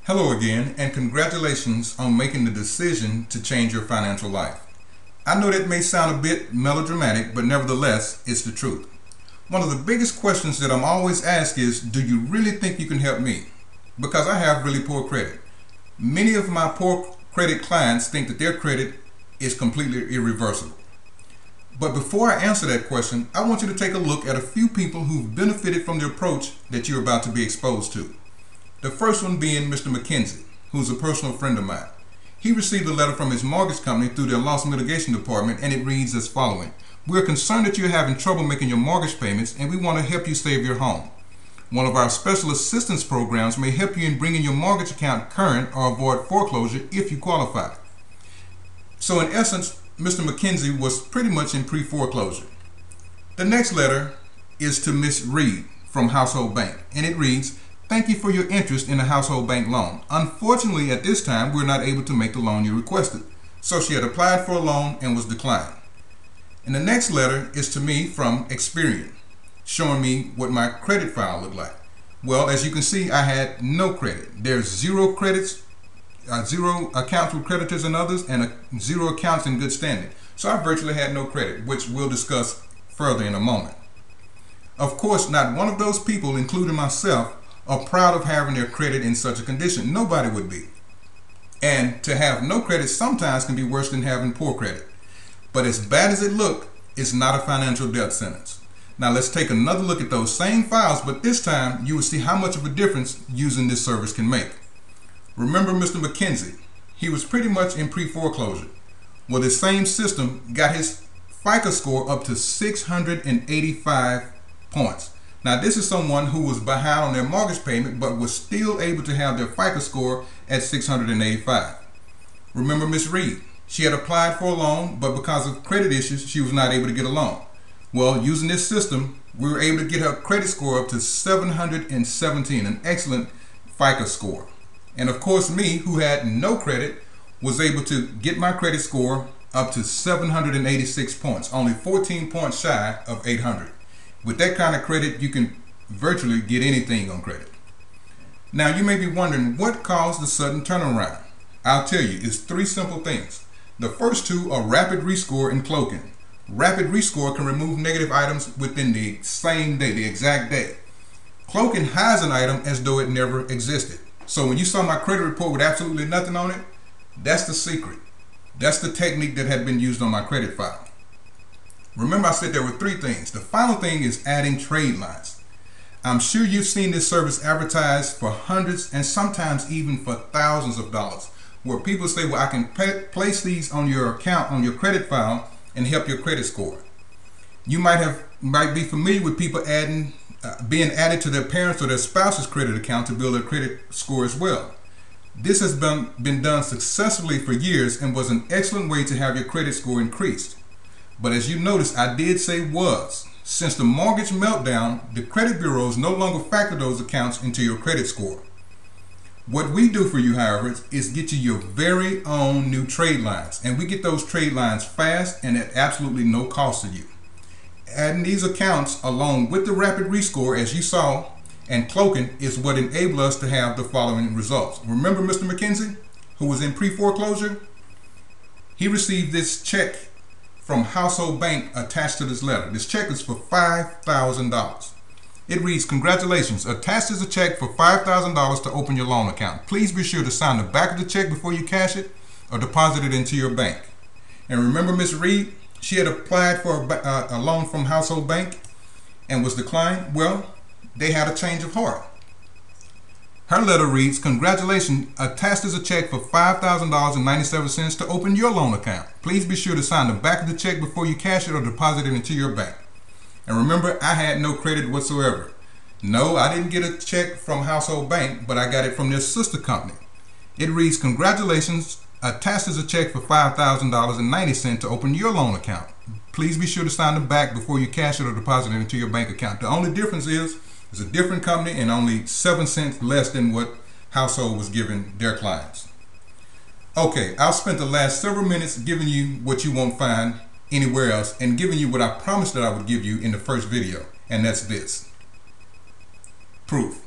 Hello again, and congratulations on making the decision to change your financial life. I know that may sound a bit melodramatic, but nevertheless, it's the truth. One of the biggest questions that I'm always asked is, do you really think you can help me? Because I have really poor credit. Many of my poor credit clients think that their credit is completely irreversible. But before I answer that question, I want you to take a look at a few people who've benefited from the approach that you're about to be exposed to. The first one being Mr. McKenzie, who's a personal friend of mine. He received a letter from his mortgage company through their loss mitigation department, and it reads as following. We're concerned that you're having trouble making your mortgage payments, and we want to help you save your home. One of our special assistance programs may help you in bringing your mortgage account current or avoid foreclosure if you qualify. So in essence, Mr. McKenzie was pretty much in pre-foreclosure. The next letter is to Miss Reed from Household Bank, and it reads, thank you for your interest in a household bank loan. Unfortunately, at this time, we're not able to make the loan you requested. So she had applied for a loan and was declined. And the next letter is to me from Experian, showing me what my credit file looked like. Well, as you can see, I had no credit. There's zero credits, zero accounts with creditors and others, and zero accounts in good standing. So I virtually had no credit, which we'll discuss further in a moment. Of course, not one of those people, including myself, are proud of having their credit in such a condition. Nobody would be. And to have no credit sometimes can be worse than having poor credit. But as bad as it looked, it's not a financial death sentence. Now let's take another look at those same files, but this time you will see how much of a difference using this service can make. Remember Mr. McKenzie, he was pretty much in pre-foreclosure. Well, this same system got his FICO score up to 685 points. Now this is someone who was behind on their mortgage payment but was still able to have their FICO score at 685. Remember Miss Reed, she had applied for a loan, but because of credit issues she was not able to get a loan. Well, using this system, we were able to get her credit score up to 717, an excellent FICO score. And of course me, who had no credit, was able to get my credit score up to 786 points, only 14 points shy of 800. With that kind of credit, you can virtually get anything on credit. Now you may be wondering what caused the sudden turnaround. I'll tell you, it's three simple things. The first two are rapid rescore and cloaking. Rapid rescore can remove negative items within the same day, the exact day. Cloaking hides an item as though it never existed. So when you saw my credit report with absolutely nothing on it, that's the secret. That's the technique that had been used on my credit file. Remember I said there were three things. The final thing is adding trade lines. I'm sure you've seen this service advertised for hundreds and sometimes even for thousands of dollars, where people say, well, I can place these on your account, on your credit file, and help your credit score. You might be familiar with people being added to their parents' or their spouse's credit account to build their credit score as well. This has been done successfully for years and was an excellent way to have your credit score increased. But as you notice, I did say was. Since the mortgage meltdown, the credit bureaus no longer factor those accounts into your credit score. What we do for you, however, is get you your very own new trade lines. And we get those trade lines fast and at absolutely no cost to you. Adding these accounts along with the rapid rescore, as you saw, and cloaking is what enabled us to have the following results. Remember Mr. McKenzie, who was in pre-foreclosure? He received this check from Household Bank attached to this letter. This check is for $5,000. It reads, congratulations, attached is a check for $5,000 to open your loan account. Please be sure to sign the back of the check before you cash it or deposit it into your bank. And remember Miss Reed, she had applied for a loan from Household Bank and was declined. Well, they had a change of heart. Her letter reads, congratulations, attached is a check for $5,000.97 to open your loan account. Please be sure to sign the back of the check before you cash it or deposit it into your bank. And remember, I had no credit whatsoever. No, I didn't get a check from Household Bank, but I got it from their sister company. It reads, congratulations, attached is a check for $5,000.90 to open your loan account. Please be sure to sign the back before you cash it or deposit it into your bank account. The only difference is, it's a different company and only 7 cents less than what Household was giving their clients. Okay, I've spent the last several minutes giving you what you won't find anywhere else and giving you what I promised that I would give you in the first video, and that's this. Proof.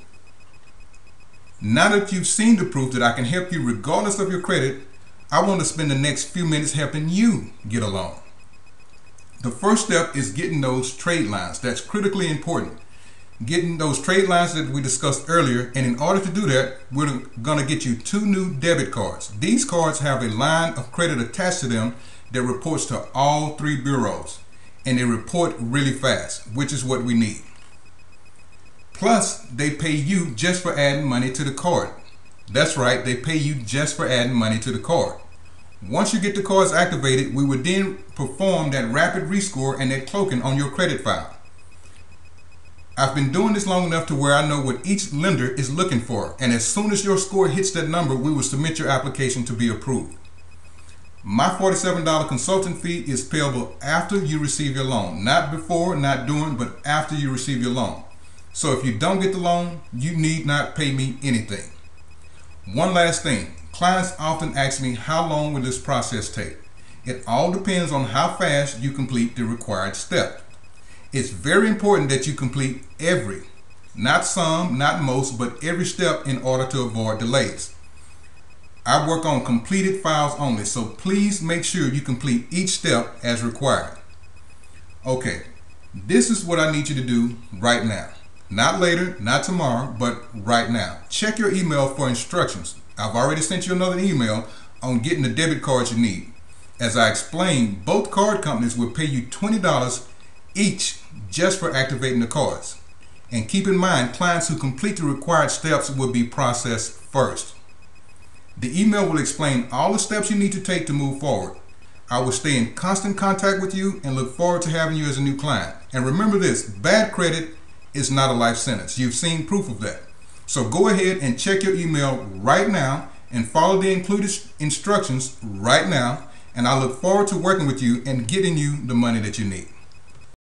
Now that you've seen the proof that I can help you regardless of your credit, I want to spend the next few minutes helping you get a loan. The first step is getting those trade lines. That's critically important. Getting those trade lines that we discussed earlier, and in order to do that, we're going to get you 2 new debit cards. These cards have a line of credit attached to them that reports to all 3 bureaus, and they report really fast, which is what we need. Plus, they pay you just for adding money to the card. That's right, they pay you just for adding money to the card. Once you get the cards activated, we would then perform that rapid rescore and that cloaking on your credit file. I've been doing this long enough to where I know what each lender is looking for, and as soon as your score hits that number, we will submit your application to be approved. My $47 consulting fee is payable after you receive your loan, not before, not during, but after you receive your loan. So if you don't get the loan, you need not pay me anything. One last thing, clients often ask me, how long will this process take? It all depends on how fast you complete the required step. It's very important that you complete every, not some, not most, but every step in order to avoid delays. I work on completed files only, so please make sure you complete each step as required. Okay, this is what I need you to do right now. Not later, not tomorrow, but right now. Check your email for instructions. I've already sent you another email on getting the debit cards you need. As I explained, both card companies will pay you $20 each just for activating the cards. And keep in mind, clients who complete the required steps will be processed first. The email will explain all the steps you need to take to move forward. I will stay in constant contact with you and look forward to having you as a new client. And remember this, bad credit is not a life sentence. You've seen proof of that. So go ahead and check your email right now and follow the included instructions right now. And I look forward to working with you and getting you the money that you need.